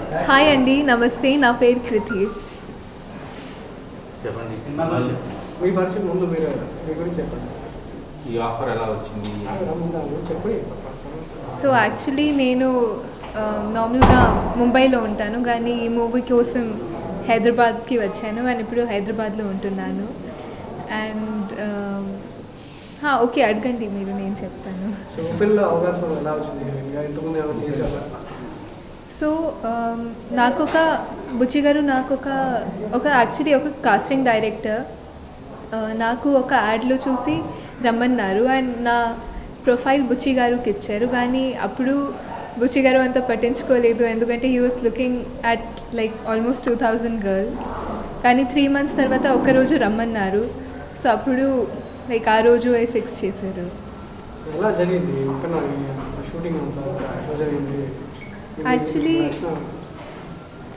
Hi అండి, నమస్తే. నా పేరు కృతి. చెప్పండి. మీ పరిచయం ముందు మీరు మీ గురించి చెప్పండి. ఈ ఆఫర్ ఎలా వచ్చింది? చెప్పండి. సో యాక్చువల్లీ నేను నార్మల్గా ముంబైలో ఉంటాను, కానీ ఈ మూవీ కోసం హైదరాబాద్కి వచ్చాను అండ్ ఇప్పుడు హైదరాబాద్లో ఉంటున్నాను. అండ్ ఓకే, అడగండి మీరు, నేను చెప్తాను. సో ఓపెన్లో అవకాశం ఎలా వచ్చింది? ఇంకా ఇంతకుముందు ఏమైనా చేశారా? సో బుచ్చి గారు యాక్చువల్లీ ఒక కాస్టింగ్ డైరెక్టర్ నాకు ఒక యాడ్లో చూసి రమ్మన్నారు అండ్ నా ప్రొఫైల్ బుచ్చి గారికి ఇచ్చారు. కానీ అప్పుడు బుచ్చి గారు అంత పట్టించుకోలేదు, ఎందుకంటే he was looking at like almost 2000 girls. కానీ 3 months తర్వాత ఒకరోజు రమ్మన్నారు. సో అప్పుడు లైక్ ఆ రోజు ఫిక్స్ చేశారు. ఎలా జరిగింది షూటింగ్? ఎలా జరిగింది? యాక్చువల్లీ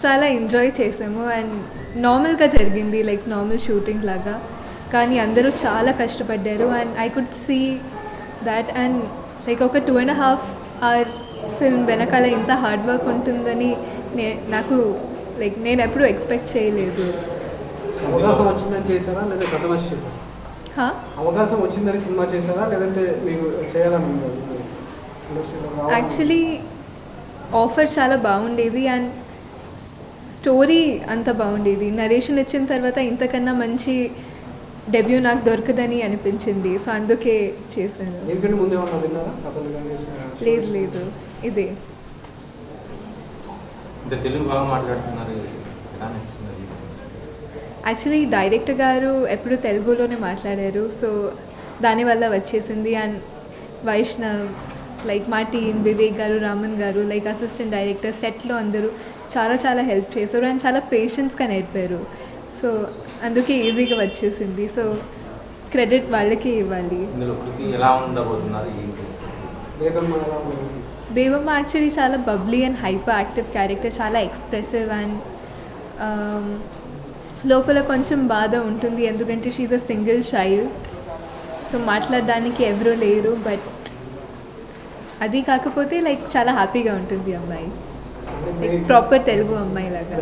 చాలా ఎంజాయ్ చేసాము అండ్ నార్మల్గా జరిగింది, లైక్ నార్మల్ షూటింగ్ లాగా. కానీ అందరూ చాలా కష్టపడ్డారు and I could see that. And like ఒక 2.5 hour ఫిల్మ్ వెనకాల ఇంత హార్డ్ వర్క్ ఉంటుందని నేను ఎప్పుడూ ఎక్స్పెక్ట్ చేయలేదు. అవకాశం వచ్చిందని చేశారా లేదా గత వచ్చి చేశారా? అవకాశం వచ్చిందని సినిమా చేశారా లేదంటే మీకు చేయాలని? యాక్చువల్లీ ఆఫర్ చాలా బాగుండేది అండ్ స్టోరీ అంత బాగుండేది. నరేషన్ ఇచ్చిన తర్వాత ఇంతకన్నా మంచి డెబ్యూ నాకు దొరకదని అనిపించింది. సో అందుకే చేశాను. లేదు, ఇదే. తెలుగు బాగా మాట్లాడుతున్నారు. యాక్చువల్లీ డైరెక్టర్ గారు ఎప్పుడు తెలుగులోనే మాట్లాడారు, సో దానివల్ల వచ్చేసింది. అండ్ వైష్ణవ్, లైక్ మా టీమ్, వివేక్ గారు, రామన్ గారు, లైక్ అసిస్టెంట్ డైరెక్టర్, సెట్లో అందరూ చాలా చాలా హెల్ప్ చేశారు అండ్ చాలా పేషెన్స్గా నేర్పారు. సో అందుకే ఈజీగా వచ్చేసింది. సో క్రెడిట్ వాళ్ళకి ఇవ్వాలి. బేబమ్మ యాక్చువల్లీ చాలా bubbly and hyper active character, చాలా ఎక్స్ప్రెసివ్ అండ్ లోపల కొంచెం బాధ ఉంటుంది, ఎందుకంటే she's a single child. So మాట్లాడడానికి ఎవరూ లేరు. బట్ అది కాకపోతే లైక్ చాలా హ్యాపీగా ఉంటుంది అమ్మాయి, లైక్ ప్రాపర్ తెలుగు అమ్మాయి లాగా.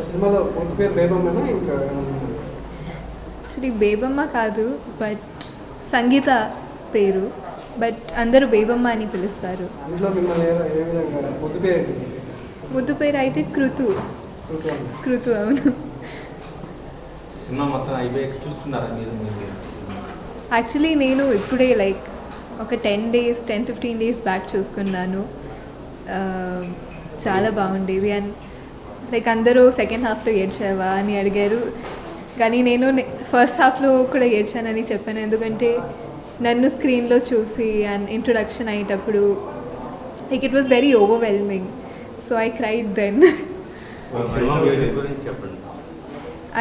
యాక్చువల్లీ బేబమ్మ కాదు, బట్ సంగీత పేరు, బట్ అందరూ బేబమ్మ అని పిలుస్తారు. ముద్దు పేరు అయితే కృతు. అవును. యాక్చువల్లీ నేను ఇప్పుడే లైక్ ఒక 10-15 days బ్యాక్ చూసుకున్నాను. చాలా బాగుండేది అండ్ లైక్ అందరూ సెకండ్ హాఫ్లో ఏడ్చావా అని అడిగారు, కానీ నేను ఫస్ట్ హాఫ్లో కూడా ఏడ్చానని చెప్పాను, ఎందుకంటే నన్ను స్క్రీన్లో చూసి అండ్ ఇంట్రొడక్షన్ అయ్యేటప్పుడు like it was very overwhelming. So I cried then.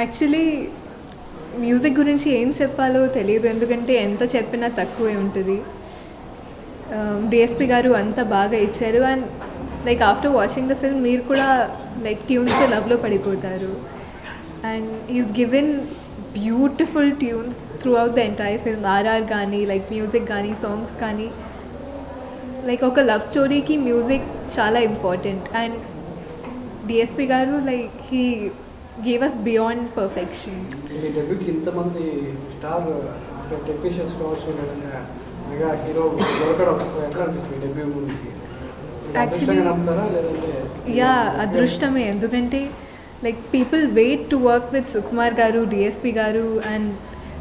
Actually music గురించి ఏం చెప్పాలో తెలియదు, ఎందుకంటే ఎంత చెప్పినా తక్కువే ఉంటుంది. డిఎస్పి గారు అంత బాగా ఇచ్చారు and like after watching the film మీరు కూడా లైక్ ట్యూన్స్ లవ్లో పడిపోతారు. And is given beautiful tunes throughout the entire film. RR కానీ, లైక్ మ్యూజిక్ కానీ, సాంగ్స్ కానీ, లైక్ ఒక లవ్ స్టోరీకి మ్యూజిక్ చాలా ఇంపార్టెంట్. అండ్ డిఎస్పి గారు like he gave us beyond perfection. ఇంతమంది స్టార్ టెక్నీషియన్స్ కావచ్చు, మెగా హీరో దొరకడం ఎట్లా అనిపిస్తుంది డెబ్యూ మూవీకి? యాక్చువల్లీ యా, అదృష్టమే. ఎందుకంటే like people wait to work with Sukumar గారు, డిఎస్పి గారు అండ్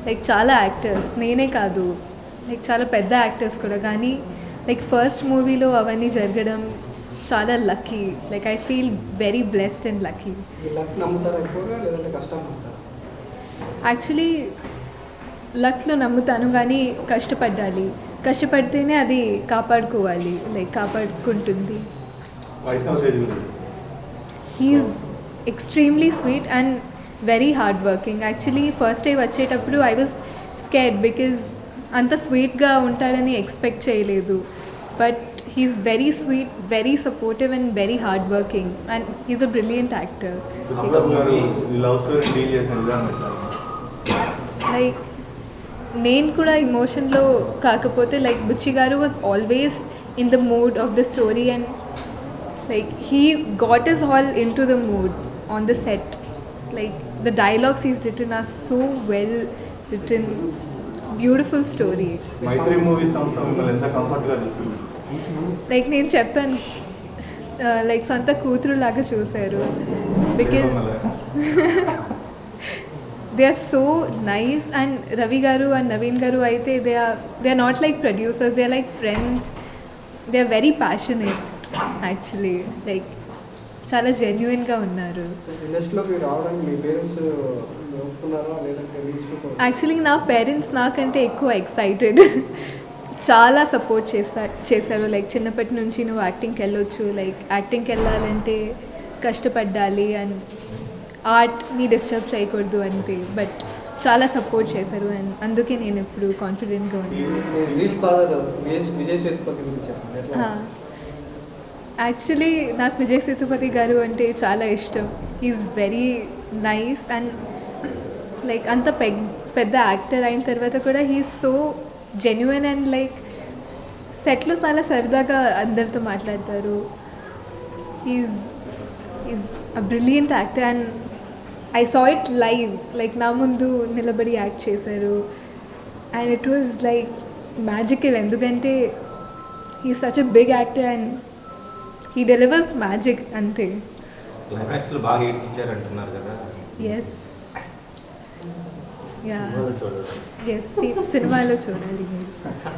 లైక్ చాలా యాక్టర్స్, నేనే కాదు లైక్ చాలా పెద్ద యాక్టర్స్ కూడా. కానీ లైక్ ఫస్ట్ మూవీలో అవన్నీ జరగడం చాలా lucky. Like I feel very blessed and lucky. Actually లక్లో నమ్ముతాను, కానీ కష్టపడితేనే అది కాపాడుకోవాలి, లైక్ కాపాడుకుంటుంది. He's extremely sweet and very hard working. Actually first day వచ్చేటప్పుడు ఐ వాజ్ స్కేర్డ్, బికాజ్ అంత స్వీట్గా ఉంటాడని ఎక్స్పెక్ట్ చేయలేదు. But he's very sweet, very supportive and very hard working and he's a brilliant actor. Like నేను కూడా ఇమోషన్లో కాకపోతే like Buchi garu was always in the mood of the story and Like he got us all into the mood on the set. Like the dialogues he's written are so well written. Beautiful story. Mythri movie సంస్థ మిమ్మల్ని ఎంత కంఫర్ట్గా చూస్తుంది? Like నేను చెప్పాను like సొంత కూతురు లాగా చూశారు because they are so nice and Ravi గారు అండ్ నవీన్ గారు అయితే they are not like producers, they are like friends, they are very passionate actually. Like చాలా జెన్యున్గా ఉన్నారు. ఇండస్ట్రీలోకి రావడానికి మీ పేరెంట్స్ ఒప్పుకున్నారా లేదంటే యాక్చువల్లీ నా పేరెంట్స్ నాకంటే ఎక్కువ ఎక్సైటెడ్. చాలా సపోర్ట్ చేశారు. లైక్ చిన్నప్పటి నుంచి నువ్వు యాక్టింగ్కి వెళ్ళొచ్చు, లైక్ యాక్టింగ్కి వెళ్ళాలంటే కష్టపడాలి అండ్ ఆర్ట్ని డిస్టర్బ్ చేయకూడదు అంతే. బట్ చాలా సపోర్ట్ చేశారు అండ్ అందుకే నేను ఇప్పుడు కాన్ఫిడెంట్గా ఉన్నాను. యాక్చువల్లీ నాకు విజయ్ సేతుపతి గారు అంటే చాలా ఇష్టం. Is very nice and like అంత పెద్ద యాక్టర్ అయిన తర్వాత కూడా he's so genuine and like సెట్లో చాలా సరదాగా అందరితో మాట్లాడతారు. Is a brilliant actor and I saw it live. Like నా ముందు నిలబడి యాక్ట్ చేశారు and it was like magical. ఎందుకంటే he such a big actor and he delivers magic అంతే. క్లైమాక్స్లో బాగా ఏడ్పించారు అంటున్నారు కదా. ఎస్ ఎస్ సినిమాలో చూడాలి మీరు.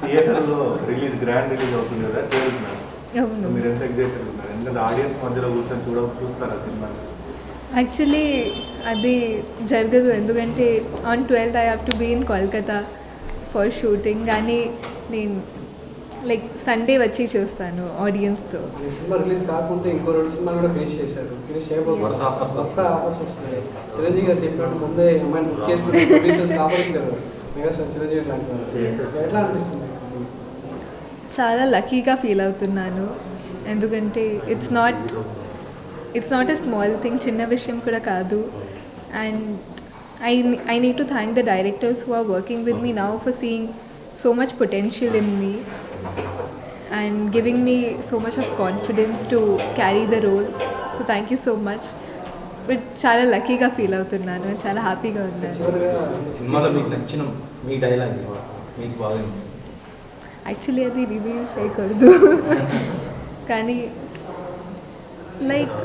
థియేటర్లో రిలీజ్ గ్రాండ్ రిలీజ్ అవుతుంది కదా, చూస్తున్నారు. అవును. మీరు ఎంత ఎగ్జైటెడ్ ఉన్నారు? ఎందుకంటే ఆడియన్స్ మధ్యలో కూర్చొని చూస్తారా సినిమా? యాక్చువల్లీ అది జరగదు. ఎందుకంటే on 12th I have to be in Kolkata for shooting. కానీ నేను లైక్ సండే వచ్చి చూస్తాను ఆడియన్స్తో. సినిమా రిలీజ్ కాకుంటే ఇంకో 2 సినిమాలు కూడా ఫేస్ చేశారు. ఫినిష్ వరుస offers వస్తాయి. చిరంజీవి గారు చెప్పినట్టు ముందే అమ్మాయిని బుక్ చేసుకుని ప్రొడ్యూసర్స్ కాపాడించారు మెగాస్టార్ చిరంజీవి లాంటి వాళ్ళు. ఎట్లా అనిపిస్తుంది? చాలా లక్కీగా ఫీల్ అవుతున్నాను. ఎందుకంటే it's not a small thing, చిన్న విషయం కూడా కాదు. And I need to thank the directors who are working with me now for seeing so much potential in me and giving me so much of confidence to carry the roles. So thank you so much. But చాలా లక్కీగా feel అవుతున్నాను, చాలా హ్యాపీగా ఉన్నాను. సినిమాలో మీకు నచ్చిన మీ dialogue మీకు బాగా యాక్చువల్లీ అది రివీల్ చేయకూడదు కానీ లైక్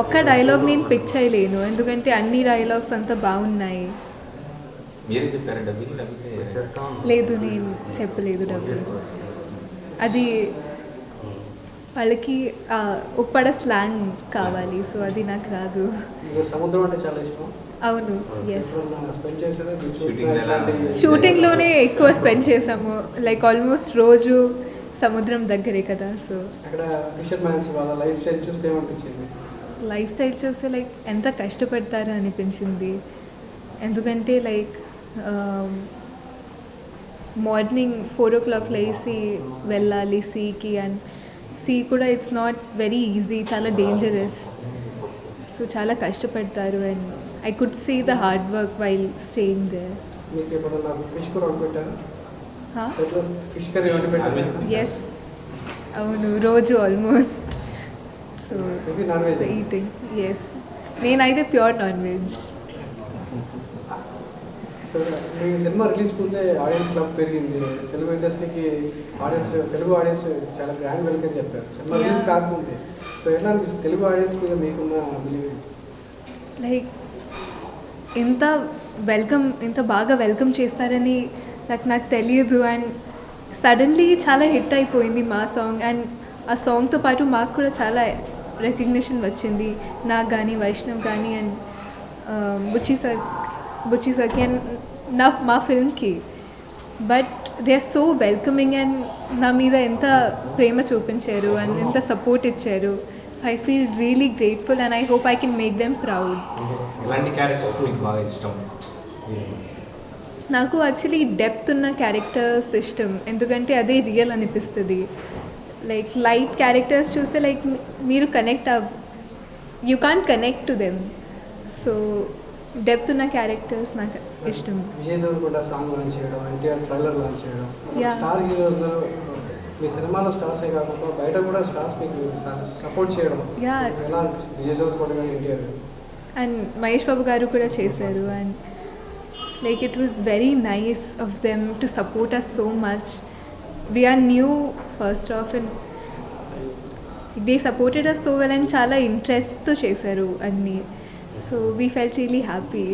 ఒక్క డైలాగ్ నేను పిక్ చేయలేను, ఎందుకంటే అన్ని డైలాగ్స్ అంతా బాగున్నాయి. మీరే చెప్పారు డబ్బింగ్ లేదు, నేను చెప్పలేదు డబ్బింగ్. అది వాళ్ళకి ఉప్పడ స్లాంగ్ కావాలి, సో అది నాకు రాదు. సముద్రం అంటే చాలా ఇష్టం. అవును, ఎస్. షూటింగ్ షూటింగ్లోనే ఎక్కువ స్పెండ్ చేసాము. లైక్ ఆల్మోస్ట్ రోజు సముద్రం దగ్గరే కదా. సో అక్కడ ఫిషర్ మ్యాన్స్ వాళ్ళ లైఫ్ స్టైల్ చూస్తే ఏమనిపించింది? లైఫ్ స్టైల్ చూస్తే లైక్ ఎంత కష్టపడతారో అనిపించింది. ఎందుకంటే లైక్ మార్నింగ్ 4 o'clock లేసి వెళ్ళాలి సీకి. అండ్ సీ కూడా ఇట్స్ నాట్ వెరీ ఈజీ, చాలా డేంజరస్. సో చాలా కష్టపడతారు and I could see the hard work while staying there. మీకు ఎప్పుడన్నా ఫిష్ కూర వండి పెట్టారా? ఫిష్ కర్రీ వండి పెట్టారా? ఎస్, అవును, రోజు almost. So non veg eating, yes. నేనైతే ప్యూర్ నాన్ వెజ్. సో మీ సినిమా రిలీజ్ ముందే ఆడియన్స్ క్లబ్ పెరిగింది. తెలుగు ఇండస్ట్రీకి తెలుగు ఆడియన్స్ చాలా గ్రాండ్ వెల్కమ్ చెప్పారు సినిమా రిలీజ్ కాకముందే. సో ఎట్లా అనిపిస్తుంది తెలుగు ఆడియన్స్ మీద మీకున్న బిలీవ్? లైక్ ఇంత బాగా వెల్కమ్ చేస్తారని నాకు తెలియదు. అండ్ సడన్లీ చాలా హిట్ అయిపోయింది మా సాంగ్. అండ్ ఆ సాంగ్తో పాటు మాకు కూడా చాలా రికగ్నిషన్ వచ్చింది, నాకు కానీ వైష్ణవ్ కానీ అండ్ బుచ్చి సర్కి అండ్ మా ఫిల్మ్కి. But they are so welcoming and నా మీద ఎంత ప్రేమ చూపించారు అండ్ ఎంత సపోర్ట్ ఇచ్చారు. So I feel really grateful and I hope I can make them proud. ఎలాంటి క్యారెక్టర్స్ మీకు బాగా ఇష్టం? నాకు యాక్చువల్లీ డెప్త్ ఉన్న క్యారెక్టర్స్ ఇష్టం, ఎందుకంటే అదే రియల్ అనిపిస్తుంది. లైక్ లైట్ క్యారెక్టర్స్ చూస్తే లైక్ మీరు you can't connect to them. So depth ఉన్న క్యారెక్టర్స్ నాకు ఇష్టం. విజయ్ దేవరకొండ సాంగ్ లాంచ్ చేయడం, ఎన్టీఆర్ ట్రైలర్ లాంచ్ చేయడం, Yeah. స్టార్ హీరోస్ మీ సినిమాలో స్టార్సే కాకుండా బయట కూడా స్టార్స్ మీకు సపోర్ట్ చేయడం Yeah. మీకు ఎలా అనిపిస్తుంది? విజయ్ దేవరకొండ గారు, ఎన్టీఆర్ గారు. అండ్ మహేష్ బాబు గారు కూడా చేశారు and like it was very nice of them to support us so much. We're new first of and they supported us so well and చాలా ఇంట్రెస్ట్తో చేశారు అన్నీ. So we felt really happy.